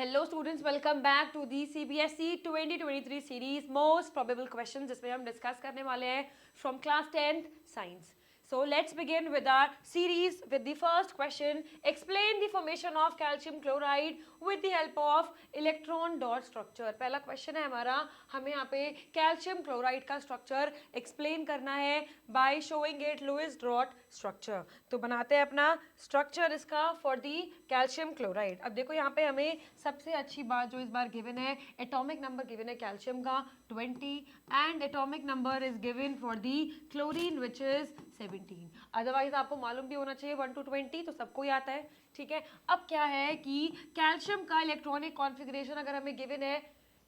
Hello students, welcome back to the CBSE 2023 series most probable question, जिसमें हम discuss करने वाले हैं from class 10th science. So let's begin with our series with the first question. Explain the formation of calcium chloride with the help of electron dot structure. पहला question है हमारा, हमें यहाँ पे कैल्शियम क्लोराइड का स्ट्रक्चर एक्सप्लेन करना है by showing it Lewis dot structure. तो बनाते हैं अपना स्ट्रक्चर इसका फॉर दी कैल्शियम क्लोराइड. अब देखो यहाँ पे हमें सबसे अच्छी बात जो इस बार गिवन है, एटॉमिक नंबर गिवन है कैल्शियम का 20 and atomic number is given for the chlorine which is 17. Otherwise आपको मालूम भी होना चाहिए 1 to 20 तो सबको ही आता है. ठीक है, अब क्या है कि कैल्शियम का इलेक्ट्रॉनिक कॉन्फ़िगरेशन अगर हमें गिवन है,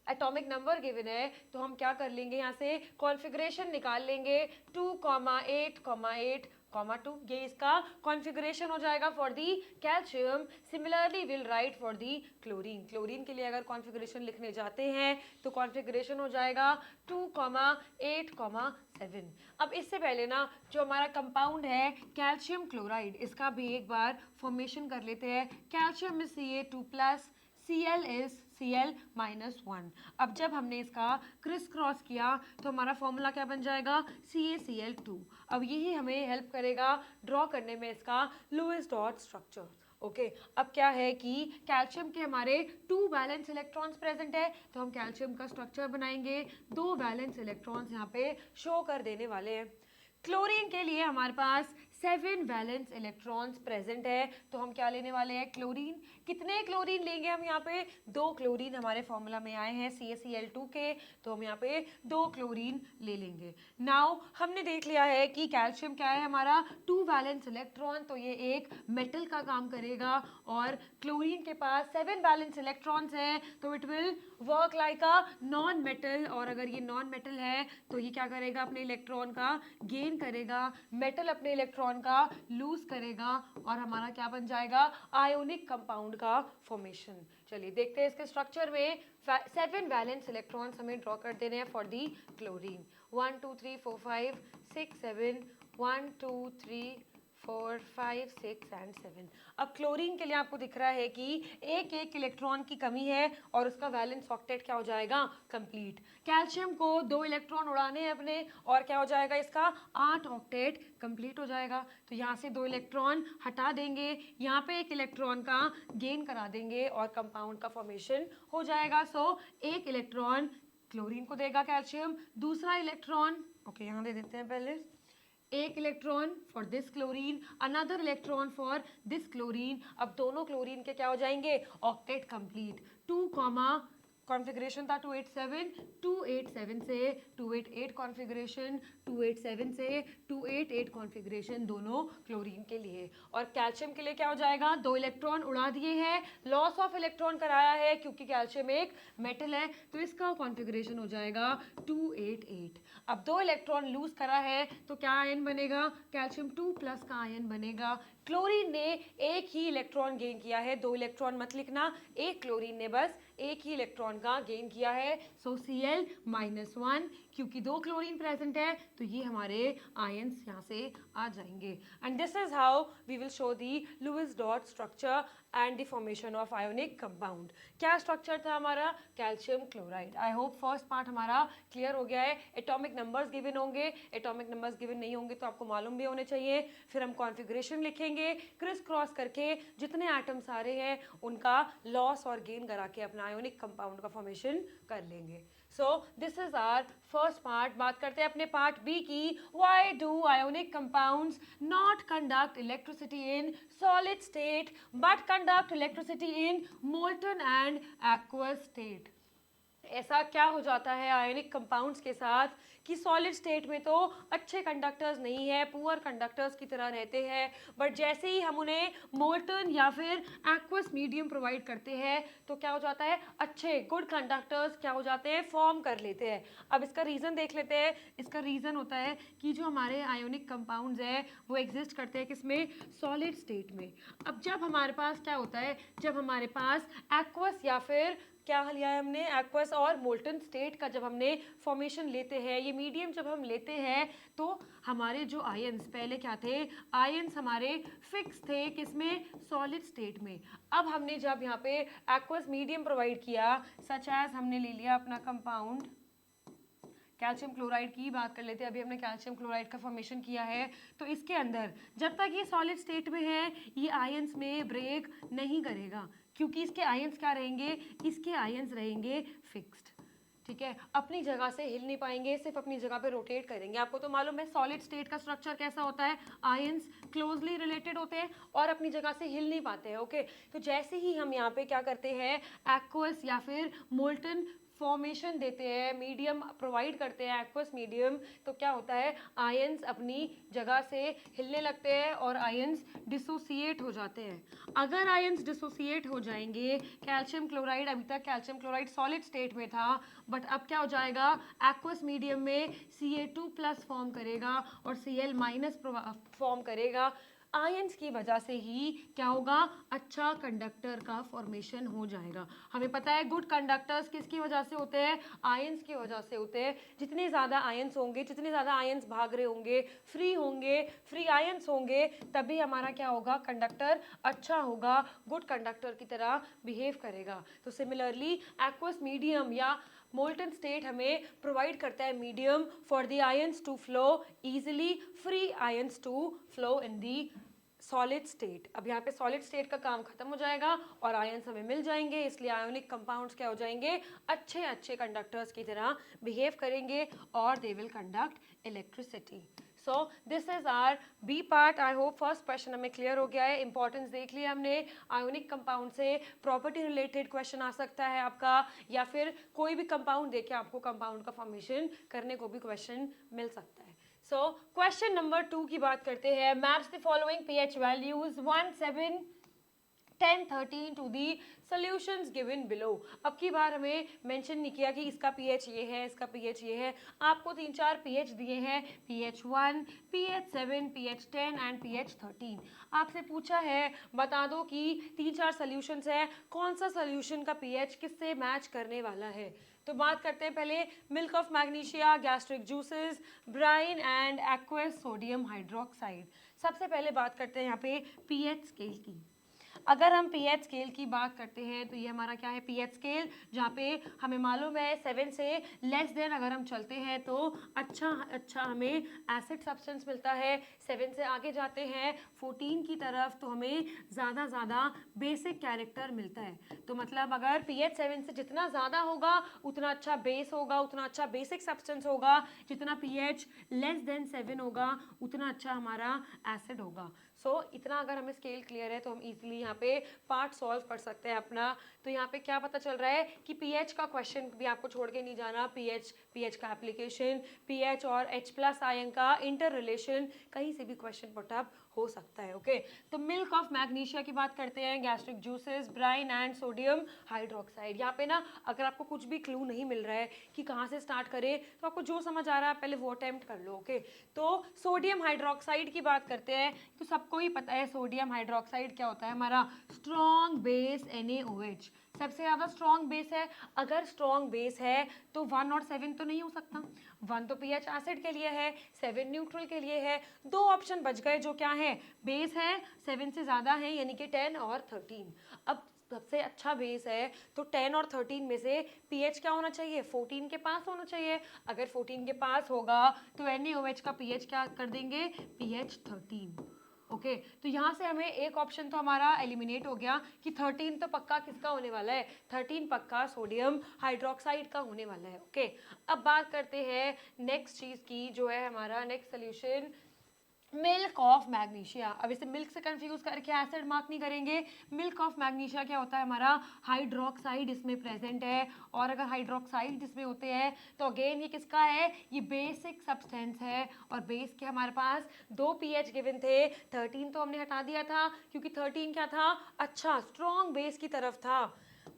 एटॉमिक नंबर गिवन है, तो हम क्या कर लेंगे, यहाँ से कॉन्फ़िगरेशन निकाल लेंगे 2,8,8,2. ये इसका कॉन्फ़िगरेशन हो जाएगा for the calcium. Similarly will write for the chlorine. Chlorine के लिए अगर कॉन्फ़िगरेशन लिखने जाते हैं तो कॉन्फ़िगरेशन हो जाएगा 2,8,7. अब इससे पहले ना जो हमारा कंपाउंड है कैल्शियम क्लोराइड, इसका भी एक बार फॉर्मेशन कर लेते हैं. Calcium is Ca2+, Cl is Cl-1. अब जब हमने इसका क्रिस क्रॉस किया तो हमारा फॉर्मूला क्या बन जाएगा, CaCl2. अब यही हमें हेल्प करेगा ड्रॉ करने में इसका लुईस डॉट स्ट्रक्चर. ओके, अब क्या है कि कैल्शियम के हमारे 2 वैलेंस इलेक्ट्रॉन्स प्रेजेंट है, तो हम कैल्शियम का स्ट्रक्चर बनाएंगे. 2 वैलेंस इलेक्ट्रॉन्स यहाँ पे शो कर देने वाले हैं. क्लोरीन के लिए हमारे पास 7 वैलेंस इलेक्ट्रॉन्स प्रेजेंट है, तो हम क्या लेने वाले हैं, क्लोरीन. कितने क्लोरीन लेंगे हम यहाँ पे, 2 क्लोरीन हमारे फॉर्मूला में आए हैं CaCl2 के, तो हम यहाँ पे 2 क्लोरीन ले लेंगे. नाउ हमने देख लिया है कि कैल्शियम क्या है हमारा 2 वैलेंस इलेक्ट्रॉन, तो ये एक मेटल का काम करेगा. और क्लोरीन के पास 7 वैलेंस इलेक्ट्रॉन्स हैं, तो it will work like a non metal. और अगर ये नॉन मेटल है तो ये क्या करेगा, अपने इलेक्ट्रॉन का गेन करेगा. मेटल अपने इलेक्ट्रॉन का लूज करेगा और हमारा क्या बन जाएगा, आयोनिक कंपाउंड का फॉर्मेशन. चलिए देखते हैं इसके स्ट्रक्चर में. 7 वैलेंस इलेक्ट्रॉन्स हमें ड्रॉ कर देने हैं फॉर दी क्लोरीन. 1 2 3 4 5 6 7 1 2 3 4 5 6 एंड 7. अब क्लोरीन के लिए आपको दिख रहा है कि एक इलेक्ट्रॉन की कमी है और उसका वैलेंस ऑक्टेट क्या हो जाएगा, कंप्लीट. कैल्शियम को 2 इलेक्ट्रॉन उड़ाने हैं अपने, और क्या हो जाएगा इसका 8 ऑक्टेट कंप्लीट हो जाएगा. तो यहाँ से 2 इलेक्ट्रॉन हटा देंगे, यहाँ पे एक इलेक्ट्रॉन का गेन करा देंगे और कंपाउंड का फॉर्मेशन हो जाएगा. सो एक इलेक्ट्रॉन क्लोरीन को देगा कैल्शियम, दूसरा इलेक्ट्रॉन ओके यहाँ दे देते हैं पहले, एक electron for this chlorine, another electron for this chlorine. अब दोनों क्लोरीन के क्या हो जाएंगे, ऑक्टेट कंप्लीट. 2 कॉन्फ़िगरेशन था 287 से 288 कॉन्फ़िगरेशन, 287 से 288 कॉन्फ़िगरेशन दोनों क्लोरीन के लिए. और कैल्शियम के लिए क्या हो जाएगा, 2 इलेक्ट्रॉन उड़ा दिए हैं, लॉस ऑफ इलेक्ट्रॉन कराया है क्योंकि कैल्शियम एक मेटल है, तो इसका कॉन्फ़िगरेशन हो जाएगा 288. अब 2 इलेक्ट्रॉन लूज करा है तो क्या आयन बनेगा, कैल्शियम 2+ का आयन बनेगा. क्लोरीन ने एक ही इलेक्ट्रॉन गेन किया है, 2 इलेक्ट्रॉन मत लिखना, एक क्लोरीन ने बस एक ही इलेक्ट्रॉन का गेन किया है. सो Cl-1, क्योंकि 2 क्लोरीन प्रेजेंट है तो ये हमारे आयंस यहाँ से आ जाएंगे. And this is how we will show the Lewis dot structure and the formation of ionic compound. क्या स्ट्रक्चर था हमारा, calcium chloride. I hope first part हमारा क्लियर हो गया है. एटॉमिक नंबर्स गिवन होंगे, एटॉमिक नंबर्स गिवन नहीं होंगे तो आपको मालूम भी होने चाहिए. फिर हम कॉन्फ़िगरेशन लिखेंगे, क्रिस क्रॉस करके जितने एटम्स आ रहे हैं उनका लॉस और गेन करा के अपना आयोनिक कंपाउंड का फॉर्मेशन कर लेंगे. So this is our first part. बात करते हैं अपने पार्ट बी की. Why do ionic compounds not conduct electricity in solid state but conduct electricity in molten and aqueous state. ऐसा क्या हो जाता है आयोनिक कंपाउंड्स के साथ कि सॉलिड स्टेट में तो अच्छे कंडक्टर्स नहीं है, पुअर कंडक्टर्स की तरह रहते हैं, बट जैसे ही हम उन्हें मोल्टन या फिर एक्वस मीडियम प्रोवाइड करते हैं तो क्या हो जाता है, अच्छे गुड कंडक्टर्स क्या हो जाते हैं, फॉर्म कर लेते हैं. अब इसका रीज़न देख लेते हैं. इसका रीज़न होता है कि जो हमारे आयोनिक कंपाउंड्स हैं वो एग्जिस्ट करते हैं किसमें, सॉलिड स्टेट में. अब जब हमारे पास क्या होता है, जब हमारे पास एक्वस या फिर क्या लिया है हमने, एक्वस और मोल्टन स्टेट का जब हमने फॉर्मेशन लेते हैं, ये मीडियम जब हम लेते हैं तो हमारे जो आयंस पहले क्या थे, आयंस हमारे फिक्स थे किसमें, सॉलिड स्टेट में। अब हमने जब यहाँ पे एक्वस मीडियम प्रोवाइड किया, सच एज हमने ले लिया अपना कंपाउंड कैल्शियम क्लोराइड की बात कर लेते हैं, अभी हमने कैल्शियम क्लोराइड का फॉर्मेशन किया है, तो इसके अंदर जब तक ये सॉलिड स्टेट में है ये आयंस में ब्रेक नहीं करेगा, क्योंकि इसके आयंस क्या रहेंगे, इसके आयंस रहेंगे फिक्स्ड, ठीक है, अपनी जगह से हिल नहीं पाएंगे, सिर्फ अपनी जगह पे रोटेट करेंगे। आपको तो मालूम है सॉलिड स्टेट का स्ट्रक्चर कैसा होता है, आयंस क्लोजली रिलेटेड होते हैं और अपनी जगह से हिल नहीं पाते हैं, ओके। तो जैसे ही हम यहाँ पे क्या करते हैं, एक्वस या फिर मोल्टन फॉर्मेशन देते हैं, मीडियम प्रोवाइड करते हैं, एक्वस मीडियम, तो क्या होता है, आयंस अपनी जगह से हिलने लगते हैं और आयंस डिसोसिएट हो जाते हैं। अगर आयंस डिसोसिएट हो जाएंगे, कैल्शियम क्लोराइड, अभी तक कैल्शियम क्लोराइड सॉलिड स्टेट में था, बट अब क्या हो जाएगा, एक्वस मीडियम में Ca2+ फॉर्म करेगा और Cl- फॉर्म करेगा। आयंस की वजह से ही क्या होगा, अच्छा कंडक्टर का फॉर्मेशन हो जाएगा। हमें पता है गुड कंडक्टर्स किसकी वजह से होते हैं, आयंस की वजह से होते हैं। जितने ज़्यादा आयंस होंगे, जितने ज़्यादा आयंस भाग रहे होंगे, फ्री आयंस होंगे, तभी हमारा क्या होगा, कंडक्टर अच्छा होगा, गुड कंडक्टर की तरह बिहेव करेगा। तो सिमिलरली एक्वस मीडियम या मोल्टन स्टेट हमें प्रोवाइड करता है medium for the ions to flow easily, free ions to flow in the solid state. अब यहाँ पे सॉलिड स्टेट का काम खत्म हो जाएगा और आयंस हमें मिल जाएंगे, इसलिए आयोनिक कंपाउंड्स क्या हो जाएंगे, अच्छे अच्छे कंडक्टर्स की तरह बिहेव करेंगे और they will conduct electricity. So this is our B part. I hope first question हमें क्लियर हो गया है, इंपॉर्टेंस देख लिया हमने। आयोनिक कंपाउंड से प्रॉपर्टी रिलेटेड क्वेश्चन आ सकता है आपका, या फिर कोई भी कंपाउंड देके आपको कंपाउंड का फॉर्मेशन करने को भी क्वेश्चन मिल सकता है। सो क्वेश्चन नंबर 2 की बात करते हैं। Match the following pH values 1, 7, 10, 13 to the solutions given below. अब की बार हमें मेंशन नहीं किया कि इसका पीएच ये है, इसका पीएच ये है। आपको 3-4 पीएच दिए हैं, pH 1, pH 7, pH 10 and pH 13। आपसे पूछा है बता दो कि 3-4 सॉल्यूशंस है, कौन सा सॉल्यूशन का पीएच किससे मैच करने वाला है। तो बात करते हैं पहले milk of magnesia, gastric juices, brine and aqueous sodium hydroxide. सबसे पहले बात करते हैं यहाँ पे पीएच स्केल की। अगर हम पीएच स्केल की बात करते हैं तो ये हमारा क्या है, पीएच स्केल, जहाँ पे हमें मालूम है 7 से लेस देन अगर हम चलते हैं तो अच्छा हमें एसिड सब्सटेंस मिलता है। 7 से आगे जाते हैं 14 की तरफ तो हमें ज़्यादा बेसिक कैरेक्टर मिलता है। तो मतलब अगर पीएच 7 से जितना ज़्यादा होगा उतना अच्छा बेस होगा, उतना अच्छा बेसिक सब्सटेंस होगा। जितना पीएच लेस देन 7 होगा उतना अच्छा हमारा एसिड होगा। इतना अगर हमें स्केल क्लियर है तो हम इजीली यहाँ पे पार्ट सॉल्व कर सकते हैं अपना। तो यहाँ पे क्या पता चल रहा है कि पीएच का क्वेश्चन भी आपको छोड़ के नहीं जाना। पीएच का एप्लीकेशन, पीएच और H+ आयन का इंटर रिलेशन, कहीं से भी क्वेश्चन पुटअप हो सकता है, ओके। तो मिल्क ऑफ मैग्नीशिया की बात करते हैं, gastric juices, brine and sodium hydroxide. यहाँ पे ना अगर आपको कुछ भी क्लू नहीं मिल रहा है कि कहाँ से स्टार्ट करें, तो आपको जो समझ आ रहा है पहले वो अटेम्प्ट कर लो, ओके। तो सोडियम हाइड्रोक्साइड की बात करते हैं, तो सबको ही पता है सोडियम हाइड्रोक्साइड क्या होता है, हमारा स्ट्रॉन्ग बेस NaOH सबसे ज़्यादा स्ट्रॉन्ग बेस है। अगर स्ट्रॉन्ग बेस है तो 1 और 7 तो नहीं हो सकता। 1 तो पीएच एसिड के लिए है, 7 न्यूट्रल के लिए है। 2 ऑप्शन बच गए जो क्या है, बेस है 7 से ज़्यादा है, यानी कि 10 और 13। अब सबसे अच्छा बेस है तो 10 और 13 में से पीएच क्या होना चाहिए, 14 के पास होना चाहिए। अगर 14 के पास होगा तो NaOH का पीएच क्या कर देंगे, पीएच 13, ओके। तो यहाँ से हमें एक ऑप्शन तो हमारा एलिमिनेट हो गया कि 13 तो पक्का किसका होने वाला है, 13 पक्का सोडियम हाइड्रोक्साइड का होने वाला है, ओके। अब बात करते हैं नेक्स्ट चीज़ की, जो है हमारा next solution milk of magnesia. अब इसे मिल्क से कंफ्यूज करके एसिड मार्क नहीं करेंगे। मिल्क ऑफ मैग्नीशिया क्या होता है, हमारा हाइड्रोक्साइड इसमें प्रेजेंट है, और अगर हाइड्रोक्साइड इसमें होते हैं तो अगेन ये किसका है, ये बेसिक सब्सटेंस है। और बेस के हमारे पास 2 पीएच गिवन थे, 13 तो हमने हटा दिया था क्योंकि 13 क्या था, अच्छा स्ट्रॉन्ग बेस की तरफ था।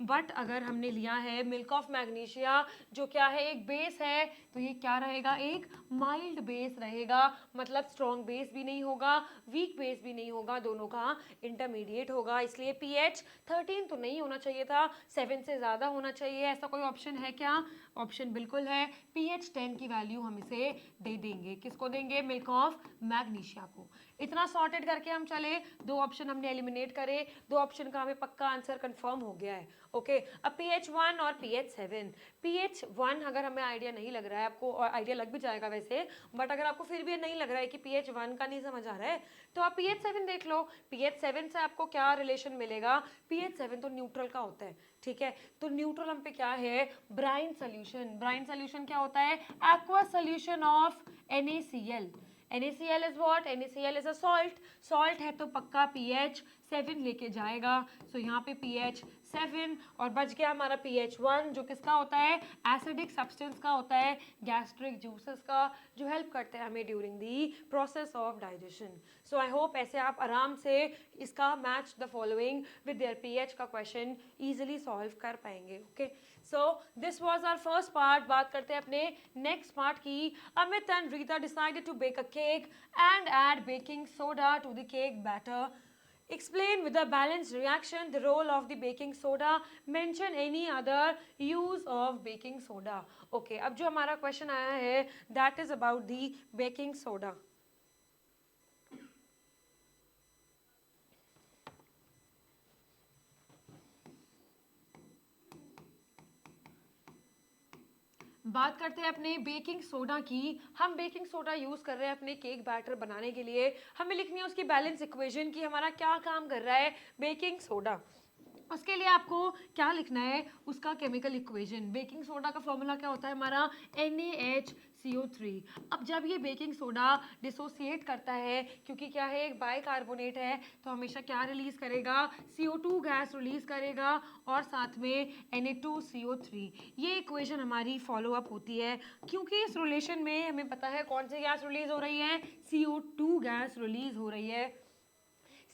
बट अगर हमने लिया है मिल्क ऑफ मैग्नीशिया जो क्या है एक बेस है, तो ये क्या रहेगा, एक माइल्ड बेस रहेगा, मतलब स्ट्रॉन्ग बेस भी नहीं होगा, वीक बेस भी नहीं होगा, दोनों का इंटरमीडिएट होगा। इसलिए pH 13 तो नहीं होना चाहिए था, 7 से ज़्यादा होना चाहिए। ऐसा कोई ऑप्शन है क्या? ऑप्शन बिल्कुल है, pH 10 की वैल्यू हम इसे दे देंगे। किसको देंगे? मिल्क ऑफ मैग्नीशिया को। इतना सॉर्टेड करके हम चले, दो ऑप्शन हमने एलिमिनेट करे, दो ऑप्शन का हमें पक्का आंसर कंफर्म हो गया है। ओके, अब pH 1 और pH 7। pH 1 अगर हमें आइडिया नहीं लग रहा है, आपको आइडिया लग भी जाएगा वैसे, बट अगर आपको फिर भी नहीं लग रहा है कि pH 1 का नहीं समझ आ रहा है, तो आप pH 7 देख लो। pH 7 से आपको क्या रिलेशन मिलेगा? pH 7 तो न्यूट्रल का होता है, ठीक है। तो न्यूट्रल हम पे क्या है? Brine solution. ब्राइन सोल्यूशन क्या होता है? Aqua solution of NaCl। NaCl is what? NaCl is a salt. Salt है तो पक्का pH 7 लेके जाएगा। सो यहाँ पे pH 7 और बच गया हमारा pH 1 जो किसका होता है? एसिडिक सब्सटेंस का होता है, गैस्ट्रिक जूसेस का, जो हेल्प करते हैं हमें during the process of digestion. So I hope ऐसे आप आराम से इसका match the following with their pH का क्वेश्चन इजीली सॉल्व कर पाएंगे। Okay, so this was our first part. बात करते हैं अपने नेक्स्ट पार्ट की। Amit and Rita decided to bake a cake and add baking soda to the cake batter. Explain with a balanced reaction the role of the baking soda. Mention any other use of baking soda. Okay, अब जो हमारा question आया है that is about the baking soda. बात करते हैं अपने baking soda की। हम बेकिंग सोडा यूज़ कर रहे हैं अपने केक बैटर बनाने के लिए। हमें लिखनी है उसकी बैलेंस इक्वेशन की हमारा क्या काम कर रहा है बेकिंग सोडा। उसके लिए आपको क्या लिखना है? उसका केमिकल इक्वेशन। बेकिंग सोडा का फॉर्मूला क्या होता है हमारा? NaHCO3। अब जब ये बेकिंग सोडा डिसोसिएट करता है, क्योंकि क्या है एक बाइकार्बोनेट है, तो हमेशा क्या रिलीज करेगा? CO2 गैस रिलीज करेगा और साथ में Na2CO3। ये इक्वेशन हमारी फॉलो अप होती है, क्योंकि इस रिलेशन में हमें पता है कौन सी गैस रिलीज हो रही है? CO2 गैस रिलीज हो रही है।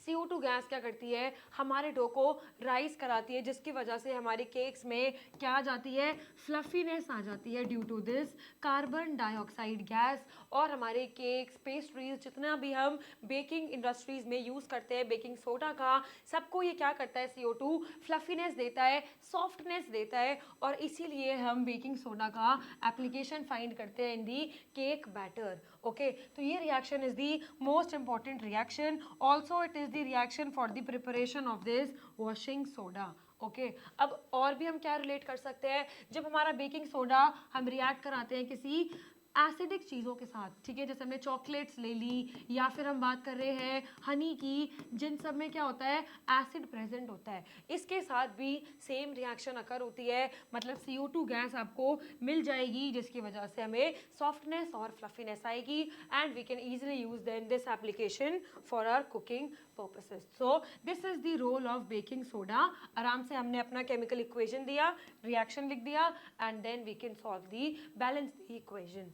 CO2 गैस क्या करती है? हमारे डो को राइज कराती है, जिसकी वजह से हमारे केक्स में क्या आ जाती है? फ्लफीनेस आ जाती है due to this carbon dioxide gas. और हमारे केक्स, पेस्ट्रीज, जितना भी हम बेकिंग इंडस्ट्रीज में यूज़ करते हैं बेकिंग सोडा का, सबको ये क्या करता है? CO2 फ्लफीनेस देता है, सॉफ्टनेस देता है, और इसीलिए हम बेकिंग सोडा का एप्लीकेशन फाइंड करते हैं इन दी केक बैटर। ओके, तो ये reaction is the most important reaction. Also it is the reaction for the preparation of this washing soda. Okay, अब और भी हम क्या रिलेट कर सकते हैं? जब हमारा बेकिंग सोडा हम रिएक्ट कराते हैं किसी एसिडिक चीज़ों के साथ, ठीक है, जैसे हमने चॉकलेट्स ले ली या फिर हम बात कर रहे हैं हनी की, जिन सब में क्या होता है? एसिड प्रेजेंट होता है। इसके साथ भी सेम रिएक्शन अकर होती है, मतलब CO2 गैस आपको मिल जाएगी, जिसकी वजह से हमें सॉफ्टनेस और फ्लफीनेस आएगी and we can easily use then this application for our cooking purposes. So this is the role of baking soda. आराम से हमने अपना केमिकल इक्वेशन दिया, रिएक्शन लिख दिया, and then we can solve the balance the equation.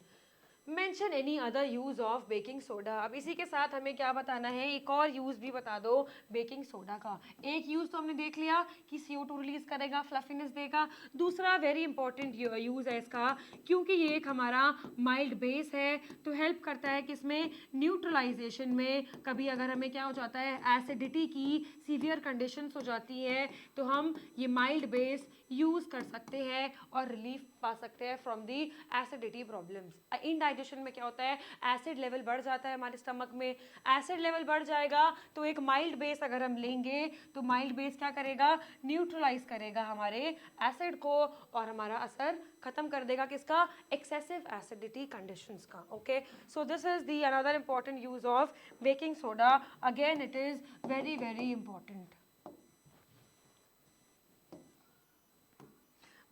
Mention any other use of baking soda. अब इसी के साथ हमें क्या बताना है? एक और यूज भी बता दो बेकिंग सोडा का। एक यूज तो हमने देख लिया कि CO2 रिलीज करेगा, फ्लफीनेस देगा। दूसरा वेरी इंपॉर्टेंट यूज है इसका, क्योंकि ये एक हमारा माइल्ड बेस है, तो हेल्प करता है किसमें? न्यूट्रलाइजेशन में। कभी अगर हमें क्या हो जाता है? एसिडिटी की सीवियर कंडीशंस हो जाती है, तो हम ये माइल्ड बेस यूज कर सकते हैं और रिलीफ पा सकते हैं from the acidity problems. Indigestion में क्या होता है? एसिड लेवल बढ़ जाता है हमारे स्टमक में। एसिड लेवल बढ़ जाएगा तो एक माइल्ड बेस अगर हम लेंगे, तो माइल्ड बेस क्या करेगा? न्यूट्रलाइज करेगा हमारे एसिड को और हमारा असर खत्म कर देगा किसका? एक्सेसिव एसिडिटी कंडीशंस का। Okay, so this is the another important use of baking soda. Again it is very very important.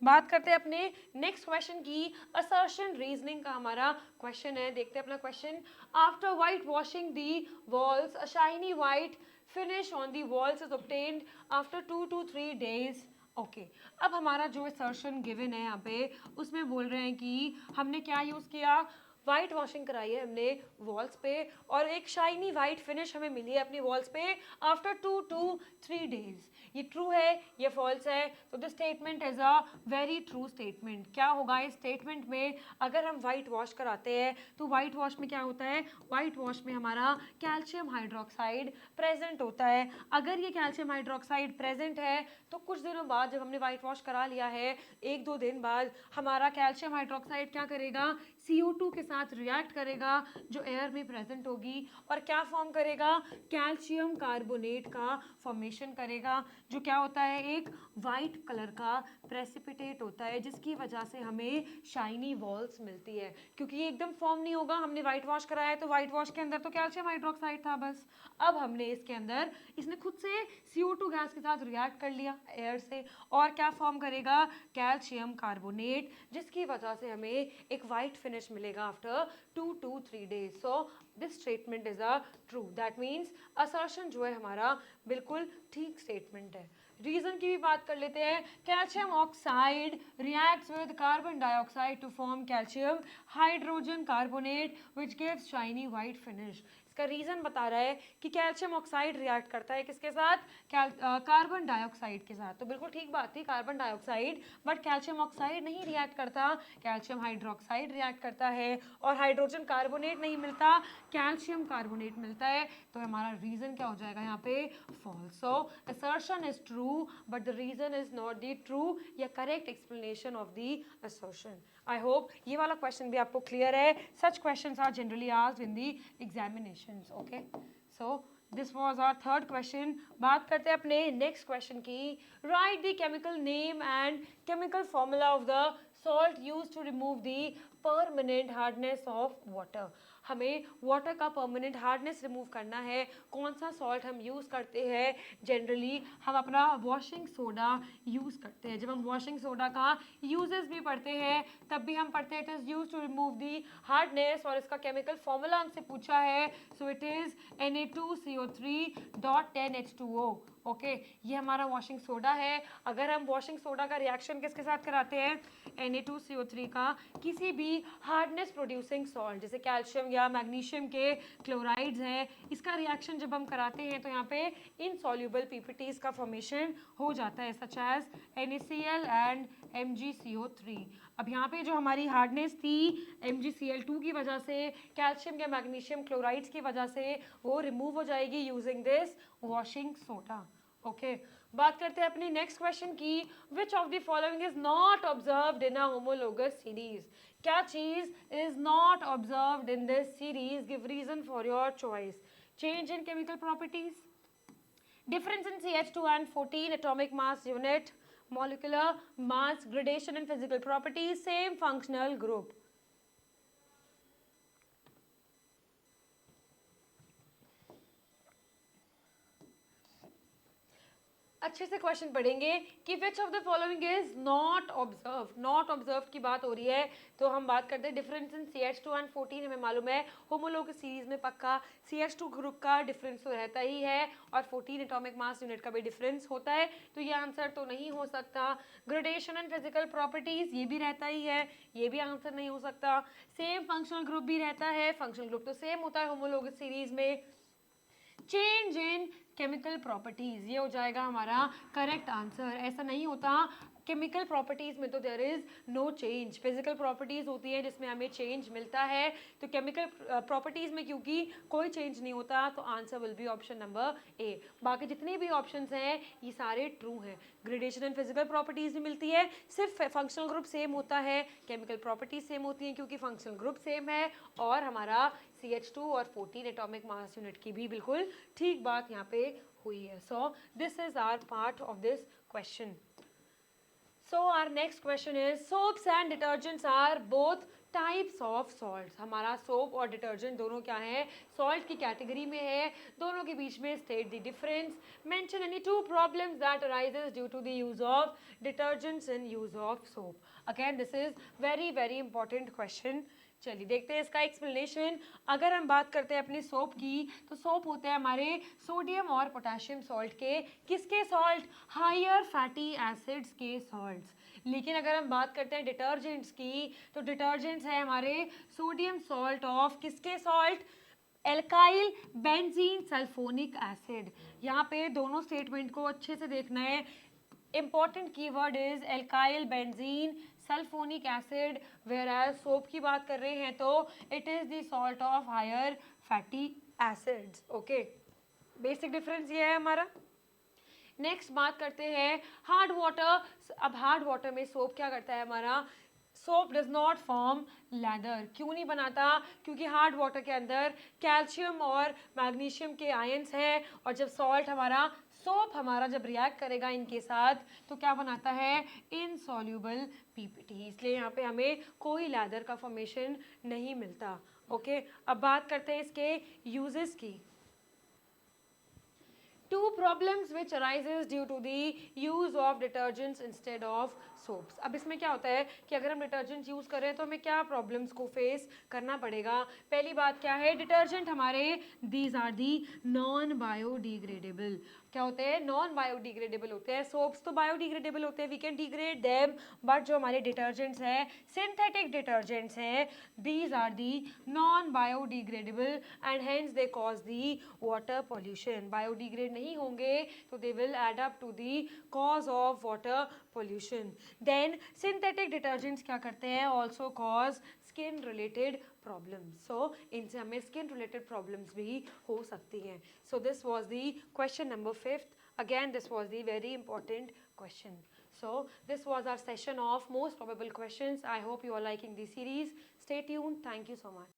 बात करते हैं अपने नेक्स्ट क्वेश्चन की। असर्शन रीजनिंग का हमारा क्वेश्चन है। देखते हैं अपना question. After white washing the walls a shiny white finish on the walls is obtained after 2 to 3 days. Okay, अब हमारा जो असर्शन गिवन है यहाँ पे, उसमें बोल रहे हैं कि हमने क्या यूज़ किया? वाइट वॉशिंग कराई है हमने वॉल्स पे और एक शाइनी वाइट फिनिश हमें मिली है अपनी वॉल्स पे आफ्टर 2 to 3 days। ये ट्रू है, ये फॉल्स है? तो this statement is a very true statement. क्या होगा इस स्टेटमेंट में? अगर हम वाइट वॉश कराते हैं तो वाइट वॉश में क्या होता है? वाइट वॉश में हमारा कैल्शियम हाइड्रोक्साइड प्रेजेंट होता है। अगर ये कैल्शियम हाइड्रोक्साइड प्रेजेंट है तो कुछ दिनों बाद जब हमने वाइट वॉश करा लिया है, 1-2 दिन बाद हमारा कैल्शियम हाइड्रोक्साइड क्या करेगा? CO2 के साथ रिएक्ट करेगा जो एयर में प्रेजेंट होगी और क्या फॉर्म करेगा? कैल्शियम कार्बोनेट का फॉर्मेशन करेगा जो क्या होता है? एक वाइट कलर का प्रेसिपिटेट होता है जिसकी वजह से हमें शाइनी वॉल्स मिलती है। क्योंकि ये एकदम फॉर्म नहीं होगा, हमने वाइट वॉश कराया है तो वाइट वॉश के अंदर तो कैल्शियम हाइड्रोक्साइड था बस। अब हमने इसके अंदर इसने खुद से CO2 गैस के साथ रिएक्ट कर लिया एयर से और क्या फॉर्म करेगा? कैल्शियम कार्बोनेट, जिसकी वजह से हमें एक वाइट फिनिश मिलेगा after 2 to 3 days। So this statement is a true. That means assertion जो है हमारा बिल्कुल ठीक स्टेटमेंट है। रीजन की भी बात कर लेते हैं। Calcium oxide reacts with carbon dioxide to form calcium hydrogen carbonate which gives shiny white finish. इसका रीजन बता रहा है कि कैल्शियम ऑक्साइड रिएक्ट करता है किसके साथ? कार्बन डाइऑक्साइड के साथ। तो बिल्कुल ठीक बात थी, carbon dioxide, but calcium oxide नहीं रिएक्ट करता, कैल्शियम हाइड्रोक्साइड रिएक्ट करता है और हाइड्रोजन कार्बोनेट नहीं मिलता, कैल्शियम कार्बोनेट मिलता है। तो हमारा रीजन क्या हो जाएगा यहाँ पे? False. So assertion is true but the reason is not the true या correct explanation of the assertion. I hope ये वाला क्वेश्चन भी आपको क्लियर है। Such questions are generally asked in the examinations. Okay, so this was our third question. बात करते हैं अपने नेक्स्ट क्वेश्चन की। Right the chemical name and chemical formula of the salt use to remove the permanent hardness of water. हमें water का permanent hardness remove करना है। कौन सा सॉल्ट हम यूज़ करते हैं? जनरली हम अपना वॉशिंग सोडा यूज़ करते हैं। जब हम वॉशिंग सोडा का यूजेस भी पढ़ते हैं तब भी हम पढ़ते हैं it is use to remove the hardness और इसका केमिकल फॉर्मूला हमसे पूछा है। So it is Na2CO3.10H2O। Okay, ये हमारा वॉशिंग सोडा है। अगर हम वॉशिंग सोडा का रिएक्शन किसके साथ कराते हैं? Na2CO3 का किसी भी हार्डनेस प्रोड्यूसिंग सॉल्ट जैसे कैल्शियम या मैग्नीशियम के क्लोराइड्स हैं, इसका रिएक्शन जब हम कराते हैं तो यहाँ पे इनसॉल्युबल पीपीटीज का फॉर्मेशन हो जाता है such as NaCl and MgCO3। अब यहाँ पे जो हमारी हार्डनेस थी MgCl2 की वजह से, कैल्शियम या मैग्नीशियम क्लोराइड्स की वजह से, वो रिमूव हो जाएगी using this washing soda. Okay, बात करते हैं अपनी नेक्स्ट क्वेश्चन की। Which of the following is not observed in a homologous series? क्या चीज is not observed in this series? Give reason for your choice. Change in chemical properties, difference in CH2 and 14 atomic mass unit, molecular mass, gradation in physical properties, same functional group। अच्छे से question पढ़ेंगे कि विच of the following is not observe. Not observe की बात हो रही है तो हम बात करते हैं डिफरेंस इन CH2 एंड 14। हमें मालूम है होमोलोगस सीरीज में पक्का CH2 ग्रुप का डिफरेंस तो रहता ही है और 14 एटॉमिक मास यूनिट का भी डिफरेंस होता है, तो ये आंसर तो नहीं हो सकता। ग्रेडेशन एंड फिजिकल प्रॉपर्टीज ये भी रहता ही है, ये भी आंसर नहीं हो सकता। सेम फंक्शनल ग्रुप भी रहता है, फंक्शनल ग्रुप तो सेम होता है होमोलोगस सीरीज में। चेंज इन केमिकल प्रॉपर्टीज ये हो जाएगा हमारा करेक्ट आंसर। ऐसा नहीं होता, केमिकल प्रॉपर्टीज में तो there is no change. Physical properties होती है जिसमें हमें चेंज मिलता है, तो केमिकल प्रॉपर्टीज में क्योंकि कोई चेंज नहीं होता तो answer will be option number A. बाकी जितने भी ऑप्शंस हैं ये सारे ट्रू हैं। ग्रेडेशन एंड फिजिकल प्रॉपर्टीज भी मिलती है, सिर्फ फंक्शनल ग्रुप सेम होता है, केमिकल प्रॉपर्टीज सेम होती हैं क्योंकि फंक्शनल ग्रुप सेम है, और हमारा CH2 और 14 एटॉमिक मास यूनिट की भी बिल्कुल ठीक बात यहाँ पे हुई है। So this is our part of this question. So our next question is soaps and detergents are both types of salts। हमारा सोप और डिटर्जेंट दोनों क्या है? सॉल्ट की कैटेगरी में है, दोनों के बीच में state the difference. Mention any two problems that arises due to the use of detergents in use of soap. Again this is very very important question चलिए देखते हैं इसका एक्सप्लेनेशन। अगर हम बात करते हैं अपनी सोप की, तो सोप होते हैं हमारे सोडियम और पोटेशियम सॉल्ट के, किसके सॉल्ट? हायर फैटी एसिड्स के सॉल्ट्स। लेकिन अगर हम बात करते हैं डिटर्जेंट्स की, तो डिटर्जेंट्स है हमारे सोडियम सॉल्ट ऑफ किसके salt? Alkyl benzene sulphonic acid. यहाँ पे दोनों स्टेटमेंट को अच्छे से देखना है। Important keyword is alkyl benzene sulphonic acid, whereas soap की बात कर रहे हैं तो it is the salt of higher fatty acids. Okay, basic difference ये है हमारा। नेक्स्ट बात करते हैं हार्ड वाटर। अब हार्ड वाटर में सोप क्या करता है हमारा? Soap does not form leather. क्यों नहीं बनाता? क्योंकि हार्ड वाटर के अंदर कैल्शियम और मैग्नीशियम के आयंस हैं, और जब सॉल्ट हमारा सोप हमारा जब रिएक्ट करेगा इनके साथ तो क्या बनाता है? Insoluble PPT. इसलिए यहाँ पे हमें कोई लैदर का फॉर्मेशन नहीं मिलता। ओके, अब बात करते हैं इसके यूजेस की। Two problems which arises due to the use of detergents instead of soaps. अब इसमें क्या होता है कि अगर हम डिटर्जेंट यूज़ करें तो हमें क्या प्रॉब्लम्स को फेस करना पड़ेगा? पहली बात क्या है? डिटर्जेंट हमारे these are the non biodegradable. क्या होते हैं? नॉन बायोडिग्रेडेबल होते हैं। सोप्स तो बायोडिग्रेडेबल होते हैं, we can degrade them, but जो हमारे डिटर्जेंट्स हैं, सिंथेटिक डिटर्जेंट्स हैं, these are the non biodegradable and hence they cause the water pollution. Biodegrade नहीं होंगे तो they will add up to the cause of water pollution. Then synthetic detergents क्या करते हैं? Also cause skin related problems. So इनसे हमें skin related problems भी हो सकती हैं। So this was the question number 5th. Again, this was the very important question. So this was our session of most probable questions. I hope you are liking the series. Stay tuned. Thank you so much.